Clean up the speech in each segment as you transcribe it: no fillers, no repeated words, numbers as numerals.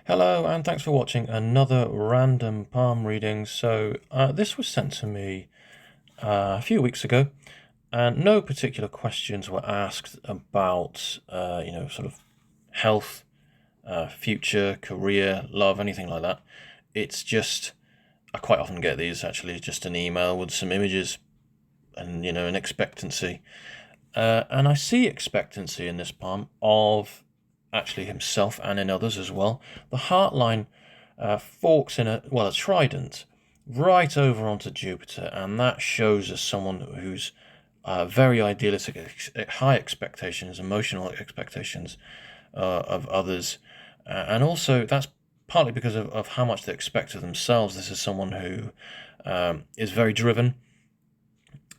Hello, and thanks for watching another random palm reading. This was sent to me a few weeks ago, and no particular questions were asked about, sort of health, future, career, love, anything like that. It's just, I quite often get these actually, just an email with some images and, an expectancy. And I see expectancy in this palm of actually himself and in others as well. The heart line forks in a trident right over onto Jupiter, and that shows us someone who's very idealistic, high expectations, emotional expectations of others, and also that's partly because of how much they expect of themselves. This is someone who is very driven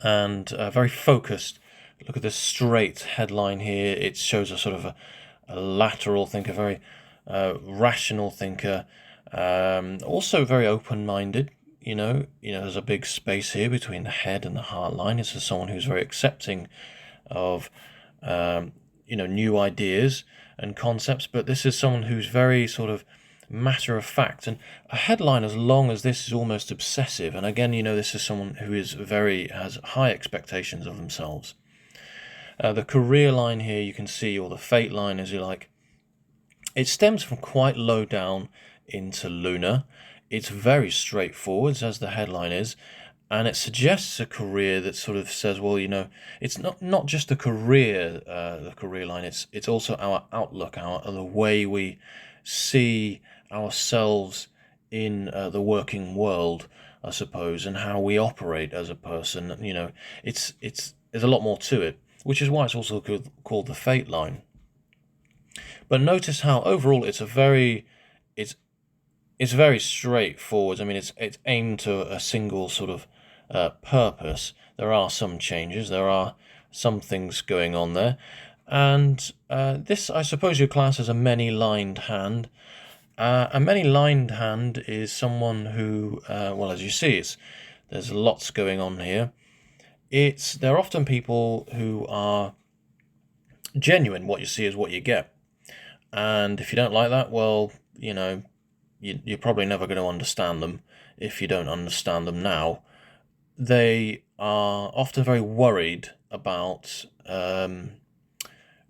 and very focused. Look at this straight headline here. It shows a sort of a lateral thinker, very rational thinker, also very open-minded. There's a big space here between the head and the heart line. This is someone who's very accepting of, new ideas and concepts, but this is someone who's very sort of matter of fact. And a headline as long as this is almost obsessive. And again, this is someone who has high expectations of themselves. The career line here, you can see, or the fate line as you like, it stems from quite low down into lunar. It's very straightforward, as the headline is, and it suggests a career that sort of says, well, it's not just a career, the career line, it's also our outlook, the way we see ourselves in the working world, I suppose, and how we operate as a person. There's a lot more to it, which is why it's also called the fate line. But notice how overall it's very straightforward. I mean, it's aimed to a single sort of purpose. There are some changes, there are some things going on there, and this, I suppose, you class as a many-lined hand. A many-lined hand is someone who, as you see, there's lots going on here. They're often people who are genuine. What you see is what you get, and if you don't like that, well, you're probably never going to understand them if you don't understand them now. They are often very worried about,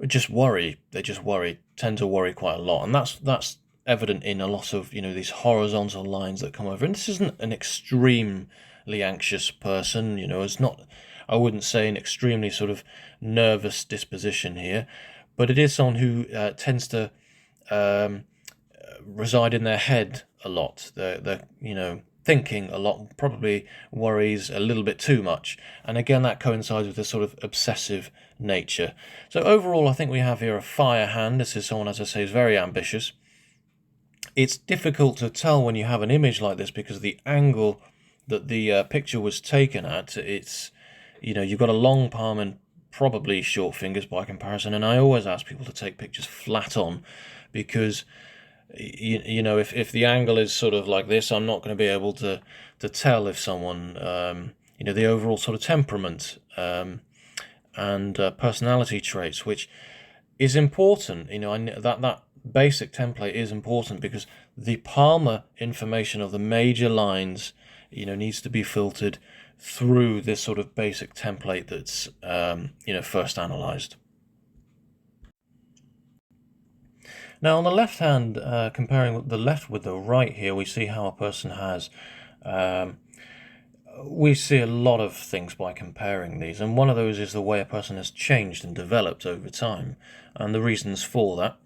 just worry. They just worry, tend to worry quite a lot, and that's evident in a lot of these horizontal lines that come over. And this isn't an extremely anxious person. It's not. I wouldn't say an extremely sort of nervous disposition here, but it is someone who tends to reside in their head a lot. They're thinking a lot, probably worries a little bit too much, and again that coincides with this sort of obsessive nature. So overall, I think we have here a fire hand. This is someone, as I say, is very ambitious. It's difficult to tell when you have an image like this because of the angle that the picture was taken at. It's you've got a long palm and probably short fingers by comparison, and I always ask people to take pictures flat on, because if the angle is sort of like this, I'm not going to be able to tell if someone the overall sort of temperament and personality traits, which is important. That basic template is important because the Palmer information of the major lines needs to be filtered through this sort of basic template that's first analyzed. Now on the left hand, comparing the left with the right here, we see how a person has we see a lot of things by comparing these, and one of those is the way a person has changed and developed over time, and the reasons for that.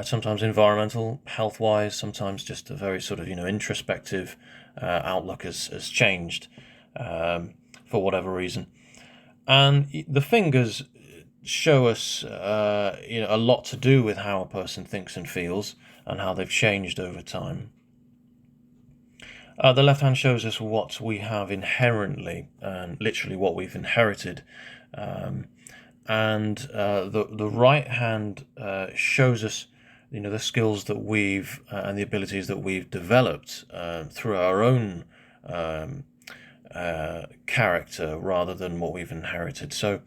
Sometimes environmental, health-wise, sometimes just a very sort of introspective outlook has changed for whatever reason. And the fingers show us a lot to do with how a person thinks and feels and how they've changed over time. The left hand shows us what we have inherently, and literally what we've inherited. And the right hand shows us the skills that we've and the abilities that we've developed through our own character rather than what we've inherited. So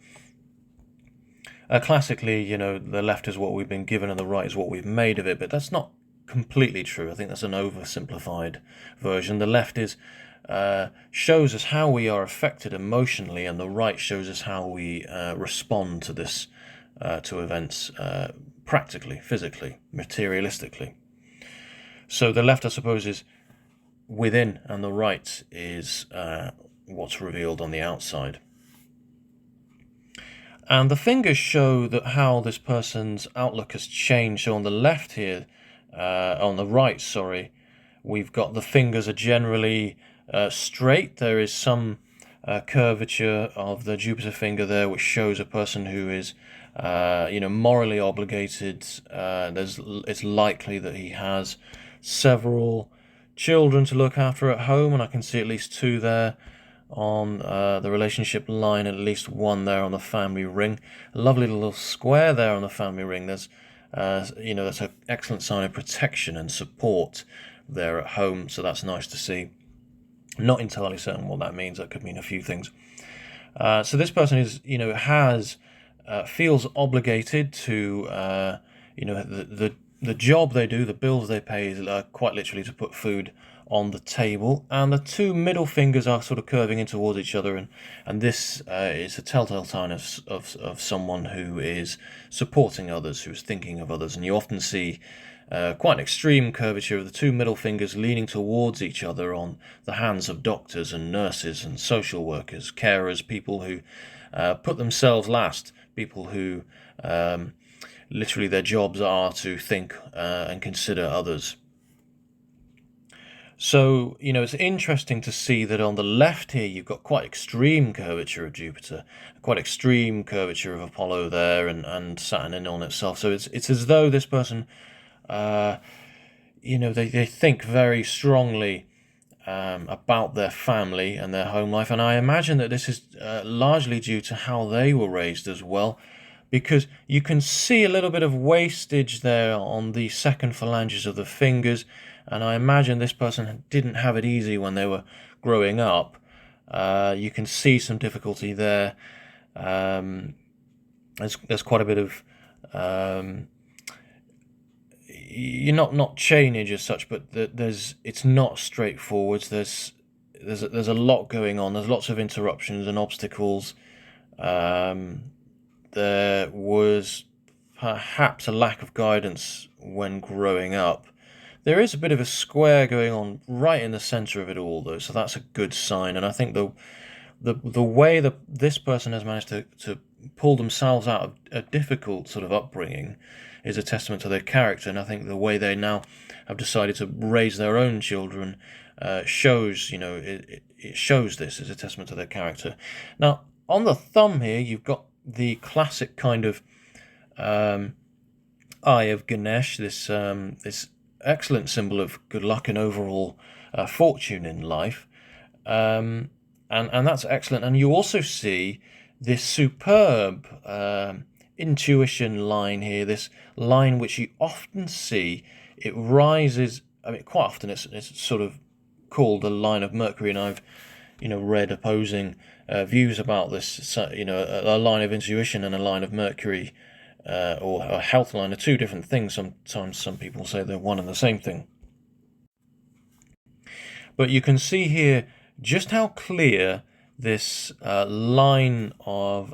classically, the left is what we've been given and the right is what we've made of it, but that's not completely true. I think that's an oversimplified version. The left is shows us how we are affected emotionally, and the right shows us how we respond to this to events practically, physically, materialistically. So the left, I suppose, is within, and the right is what's revealed on the outside. And the fingers show that how this person's outlook has changed. So on the left here, on the right, sorry, we've got the fingers are generally straight. There is some curvature of the Jupiter finger there, which shows a person who is, morally obligated. It's likely that he has several children to look after at home, and I can see at least 2 there on the relationship line, at least 1 there on the family ring. A lovely little square there on the family ring. There's, that's an excellent sign of protection and support there at home, so that's nice to see. Not entirely certain what that means. That could mean a few things. So this person is, feels obligated to, the job they do, the bills they pay, is quite literally to put food on the table, and the 2 middle fingers are sort of curving in towards each other, and this is a telltale sign of someone who is supporting others, who is thinking of others. And you often see quite an extreme curvature of the 2 middle fingers leaning towards each other on the hands of doctors and nurses and social workers, carers, people who put themselves last, people who literally their jobs are to think and consider others. So, it's interesting to see that on the left here, you've got quite extreme curvature of Jupiter, quite extreme curvature of Apollo there, and Saturn in on itself. So it's as though this person, they think very strongly about their family and their home life. And I imagine that this is largely due to how they were raised as well, because you can see a little bit of wastage there on the second phalanges of the fingers. And I imagine this person didn't have it easy when they were growing up. You can see some difficulty there. There's quite a bit of not chainage as such, but it's not straightforward. There's a lot going on. There's lots of interruptions and obstacles. There was perhaps a lack of guidance when growing up. There is a bit of a square going on right in the center of it all, though, so that's a good sign. And I think the way that this person has managed to pull themselves out of a difficult sort of upbringing is a testament to their character. And I think the way they now have decided to raise their own children shows, it shows this as a testament to their character. Now, on the thumb here, you've got the classic kind of eye of Ganesh, this excellent symbol of good luck and overall fortune in life, and that's excellent. And you also see this superb intuition line here, this line which you often see, it rises, quite often it's sort of called the line of Mercury, and I've read opposing views about this. A line of intuition and a line of Mercury, or a health line, are 2 different things. Sometimes some people say they're one and the same thing. But you can see here just how clear this line of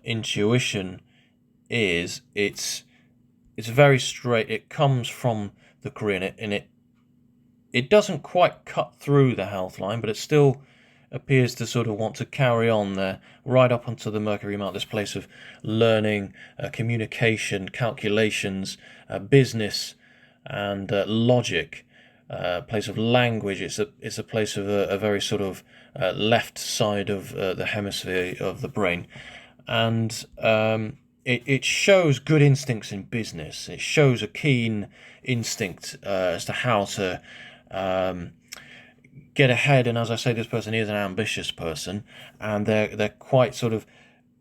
intuition is. It's very straight. It comes from the Korean, and it doesn't quite cut through the health line, but it still appears to sort of want to carry on there right up onto the Mercury mount, this place of learning, communication, calculations, business, and logic, place of language. It's a place of a very sort of left side of the hemisphere of the brain, and it shows good instincts in business. It shows a keen instinct as to how to get ahead. And as I say, this person is an ambitious person, and they're quite sort of,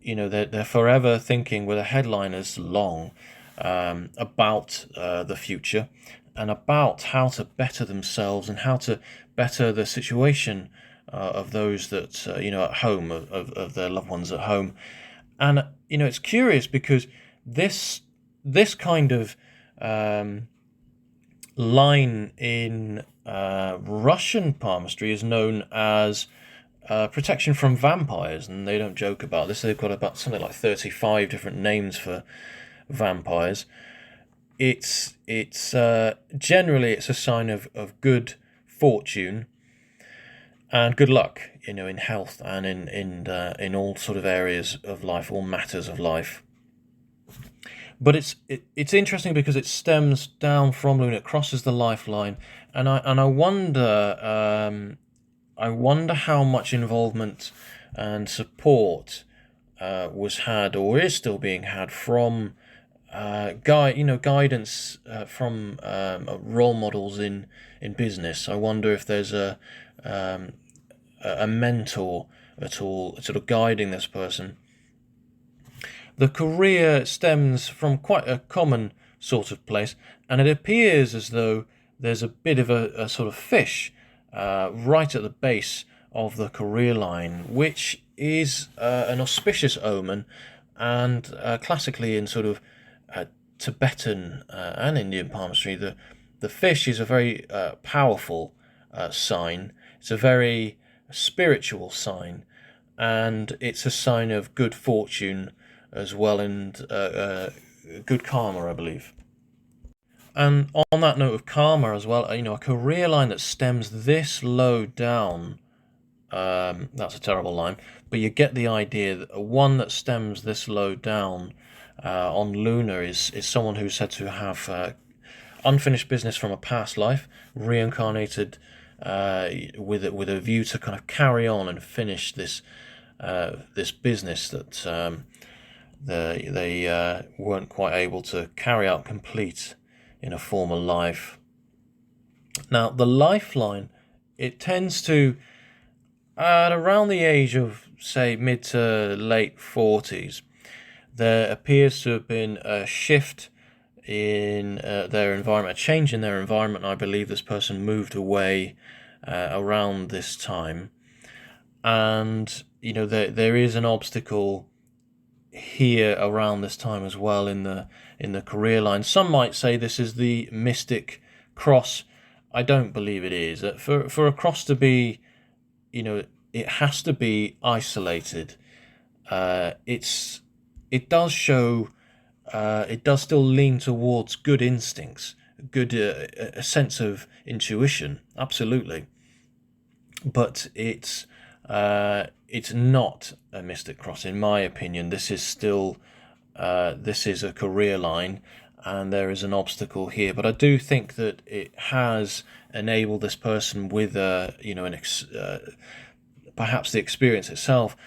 they're forever thinking with a headline as long about the future and about how to better themselves and how to better the situation of those that at home, of their loved ones at home. And it's curious because this kind of line in Russian palmistry is known as protection from vampires, and they don't joke about this. They've got about something like 35 different names for vampires. It's generally it's a sign of good fortune and good luck, in health and in all sort of areas of life, all matters of life. But it's interesting because it stems down from Luna, it crosses the lifeline, and I wonder how much involvement and support was had or is still being had from guidance from role models in business. I wonder if there's a mentor at all, sort of guiding this person. The career stems from quite a common sort of place, and it appears as though there's a bit of a sort of fish right at the base of the career line, which is an auspicious omen, and classically in sort of Tibetan and Indian palmistry, the fish is a very powerful sign. It's a very spiritual sign, and it's a sign of good fortune as well, and good karma, I believe. And on that note of karma as well, a career line that stems this low down, that's a terrible line, but you get the idea that one that stems this low down on Luna is someone who's said to have unfinished business from a past life, reincarnated with a view to kind of carry on and finish this business that they weren't quite able to carry out complete in a former life. Now, the lifeline, it tends to, at around the age of, say, mid to late 40s, there appears to have been a shift in their environment, a change in their environment. I believe this person moved away around this time. And, there is an obstacle here around this time as well in the career line. Some might say this is the mystic cross. I don't believe it is. For a cross to be, it has to be isolated. It does show, it does still lean towards good instincts, good a sense of intuition, absolutely. But it's not a mystic cross, in my opinion. This is still this is a career line, and there is an obstacle here. But I do think that it has enabled this person with perhaps the experience itself.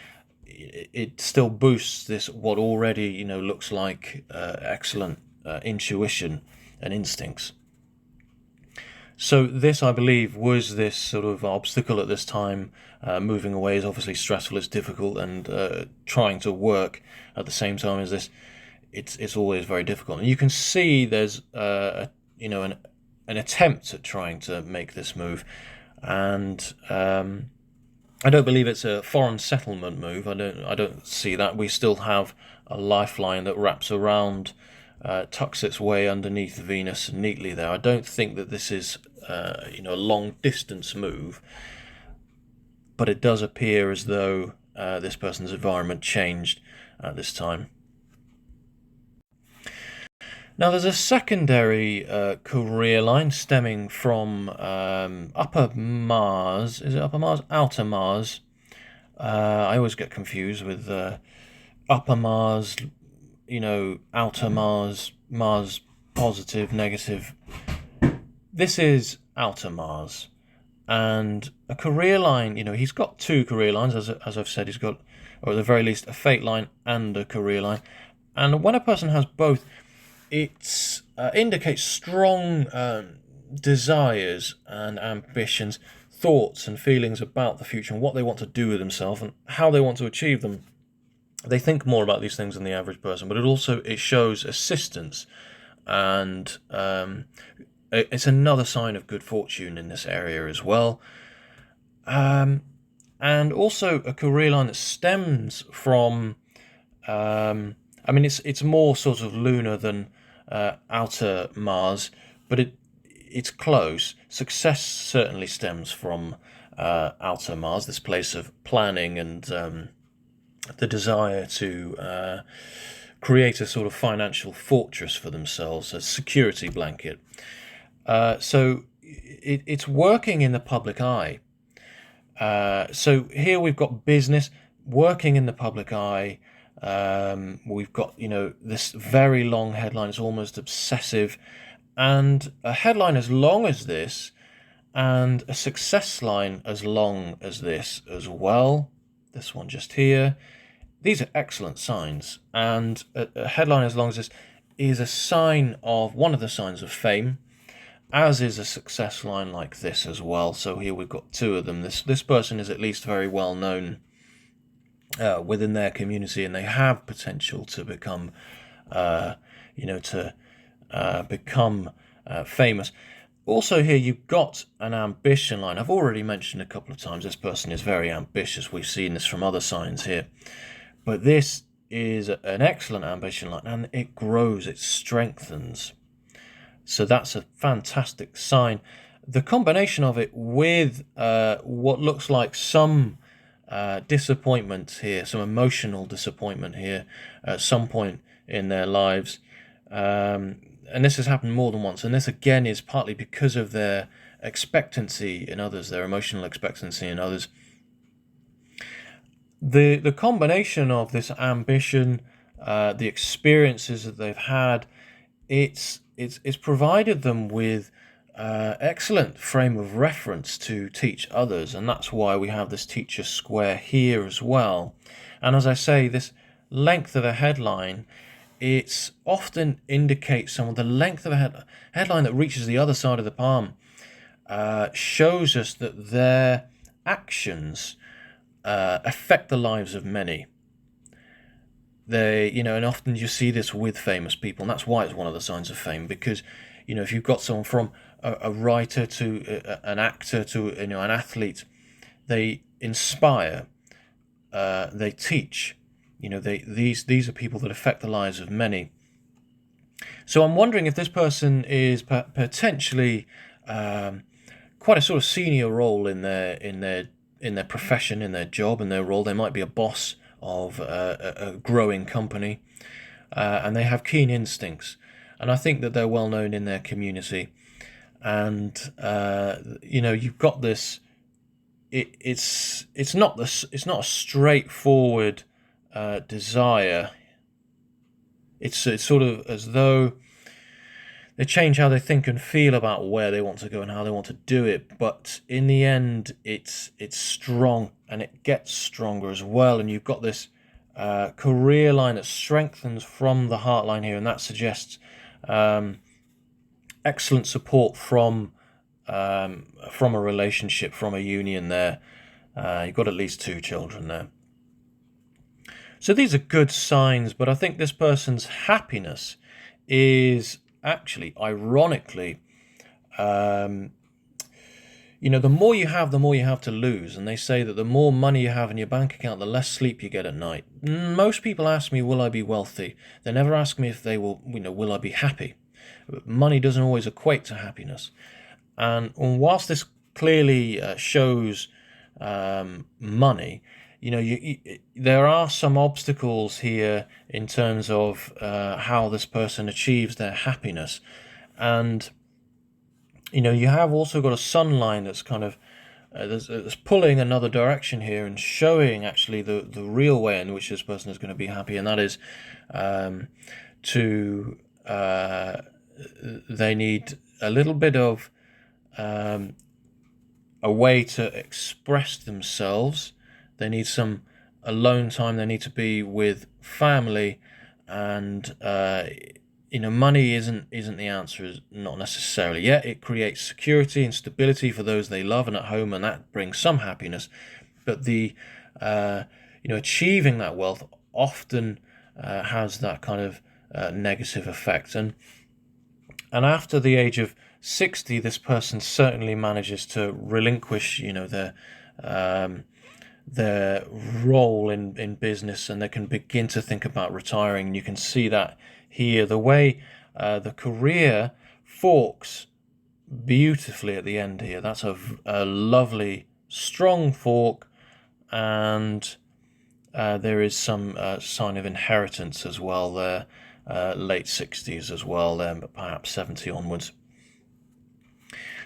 It still boosts this what already looks like excellent intuition and instincts. So this, I believe, was this sort of obstacle at this time. Moving away is obviously stressful, it's difficult, and trying to work at the same time as this, it's always very difficult. And you can see there's an attempt at trying to make this move, and I don't believe it's a foreign settlement move. I don't see that. We still have a lifeline that wraps around, tucks its way underneath Venus neatly there. I don't think that this is a long distance move, but it does appear as though this person's environment changed at this time. Now there's a secondary career line stemming from upper Mars. Is it upper Mars? Outer Mars. I always get confused with upper Mars, outer Mars, Mars positive, negative. This is outer Mars. And a career line, he's got two career lines, as I've said. He's got, or at the very least, a fate line and a career line. And when a person has both, it indicates strong desires and ambitions, thoughts and feelings about the future and what they want to do with themselves and how they want to achieve them. They think more about these things than the average person, but it shows assistance, and it's another sign of good fortune in this area as well. And also a career line that stems from, it's more sort of lunar than outer Mars, but it's close. Success certainly stems from outer Mars, this place of planning and the desire to create a sort of financial fortress for themselves, a security blanket. So it's working in the public eye. So here we've got business working in the public eye. We've got, this very long headline. It's almost obsessive. And a headline as long as this, and a success line as long as this as well. This one just here. These are excellent signs. And a headline as long as this is a sign of one of the signs of fame, as is a success line like this as well. So here we've got two of them. This person is at least very well known within their community, and they have potential to become, become famous. Also here you've got an ambition line. I've already mentioned a couple of times this person is very ambitious. We've seen this from other signs here. But this is an excellent ambition line, and it grows, it strengthens. So that's a fantastic sign. The combination of it with what looks like some disappointment here, some emotional disappointment here at some point in their lives. And this has happened more than once. And this, again, is partly because of their expectancy in others, their emotional expectancy in others. The combination of this ambition, the experiences that they've had, it's provided them with excellent frame of reference to teach others, and that's why we have this teacher square here as well. And as I say, this length of a headline, it's often indicates someone. The length of a headline that reaches the other side of the palm shows us that their actions affect the lives of many. They, and often you see this with famous people, and that's why it's one of the signs of fame, because, if you've got someone from a writer to an actor to, an athlete, they inspire, they teach, these are people that affect the lives of many. So I'm wondering if this person is potentially quite a sort of senior role in their profession, in their job, in their role. They might be a boss of a growing company, and they have keen instincts, and I think that they're well known in their community. And you've got this. It's not a straightforward desire. It's sort of as though they change how they think and feel about where they want to go and how they want to do it, but in the end it's strong, and it gets stronger as well. And you've got this career line that strengthens from the heart line here, and that suggests excellent support from a relationship, from a union there. You've got at least 2 children there. So these are good signs, but I think this person's happiness is actually, ironically, the more you have, the more you have to lose. And they say that the more money you have in your bank account, the less sleep you get at night. Most people ask me, will I be wealthy? They never ask me if they will, will I be happy? Money doesn't always equate to happiness. And whilst this clearly shows money, there are some obstacles here in terms of how this person achieves their happiness. And you have also got a sun line that's kind of that's pulling another direction here and showing actually the real way in which this person is going to be happy, and that is they need a little bit of a way to express themselves. They need some alone time. They need to be with family, and money isn't the answer. Not necessarily. Yeah, it creates security and stability for those they love and at home, and that brings some happiness. But the achieving that wealth often has that kind of negative effect. And after the age of 60, this person certainly manages to relinquish, their role in business, and they can begin to think about retiring. And you can see that here, the way the career forks beautifully at the end here. That's a lovely, strong fork, and there is some sign of inheritance as well there. Late 60s as well then, but perhaps 70 onwards.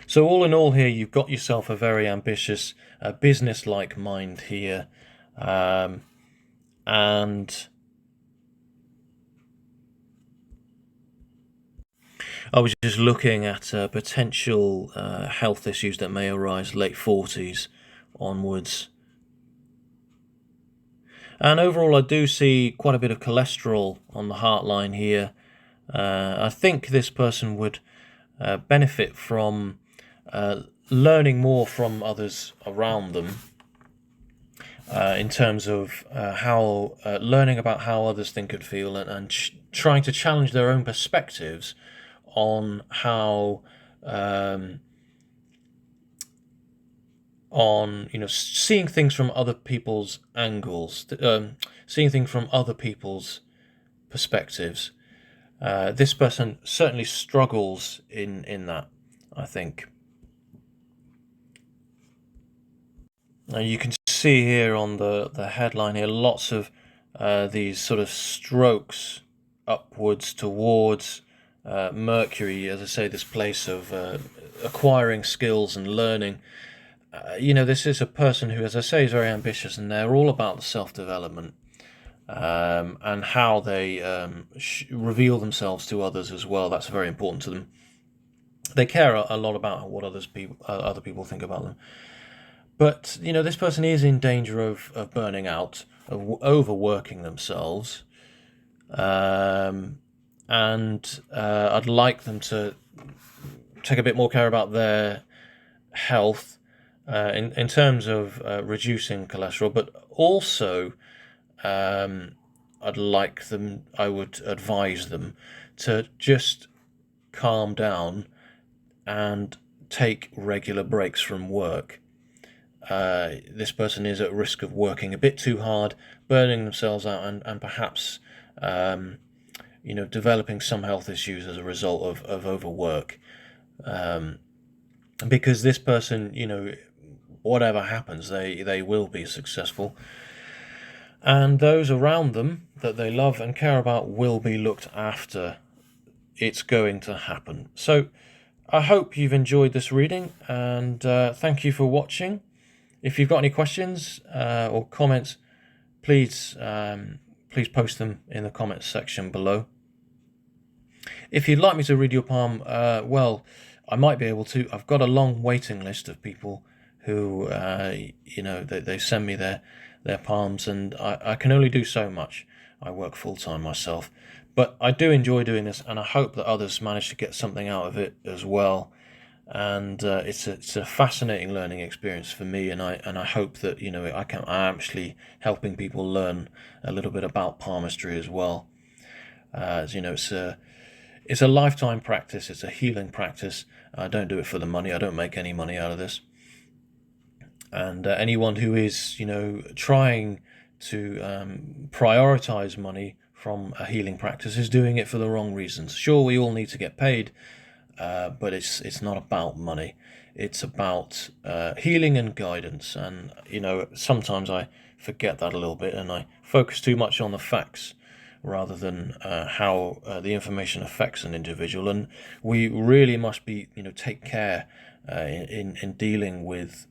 So all in all here, you've got yourself a very ambitious, business-like mind here. And I was just looking at potential health issues that may arise late 40s onwards. And overall, I do see quite a bit of cholesterol on the heart line here. I think this person would benefit from learning more from others around them in terms of how learning about how others think and feel, and trying to challenge their own perspectives on how on seeing things from other people's angles, seeing things from other people's perspectives. This person certainly struggles in that, I think. Now you can see here on the headline here lots of these sort of strokes upwards towards Mercury, as I say, this place of acquiring skills and learning. This is a person who, as I say, is very ambitious, and they're all about the self-development and how they reveal themselves to others as well. That's very important to them. They care a lot about what other people think about them. But, this person is in danger of burning out, of overworking themselves. And I'd like them to take a bit more care about their health in terms of reducing cholesterol, but also I would advise them to just calm down and take regular breaks from work. This person is at risk of working a bit too hard, burning themselves out, and perhaps developing some health issues as a result of overwork. Because this person, whatever happens, they will be successful. And those around them that they love and care about will be looked after. It's going to happen. So I hope you've enjoyed this reading, and thank you for watching. If you've got any questions or comments, please post them in the comments section below. If you'd like me to read your palm, well, I might be able to. I've got a long waiting list of people who, they send me their palms, and I can only do so much. I work full-time myself. But I do enjoy doing this, and I hope that others manage to get something out of it as well. And it's a fascinating learning experience for me, and I hope that I'm actually helping people learn a little bit about palmistry as well. It's a lifetime practice. It's a healing practice. I don't do it for the money. I don't make any money out of this. And anyone who is trying to prioritize money from a healing practice is doing it for the wrong reasons. Sure, we all need to get paid. But it's not about money. It's about healing and guidance. And sometimes I forget that a little bit, and I focus too much on the facts rather than how the information affects an individual. And we really must be take care in dealing with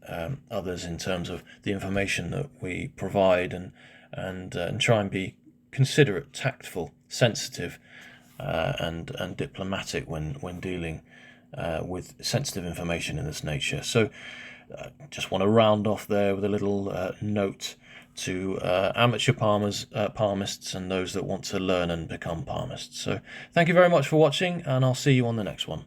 others in terms of the information that we provide, and try and be considerate, tactful, sensitive, and diplomatic when dealing with sensitive information in this nature. So just want to round off there with a little note to amateur palmists and those that want to learn and become palmists. So thank you very much for watching, and I'll see you on the next one.